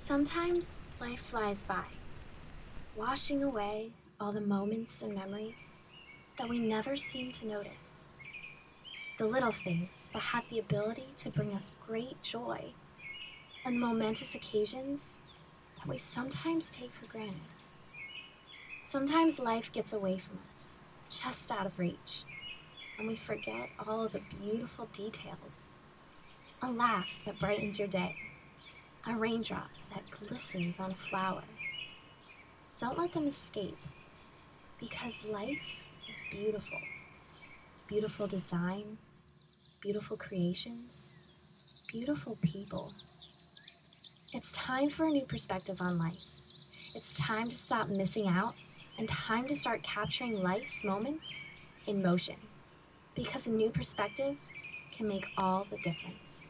Sometimes life flies by, washing away all the moments and memories that we never seem to notice. The little things that have the ability to bring us great joy, and the momentous occasions that we sometimes take for granted. Sometimes life gets away from us, just out of reach, and we forget all of the beautiful details. A laugh that brightens your day, a raindrop that glistens on a flower. Don't let them escape, because life is beautiful. Beautiful design, beautiful creations, beautiful people. It's time for a new perspective on life. It's time to stop missing out and time to start capturing life's moments in motion, because a new perspective can make all the difference.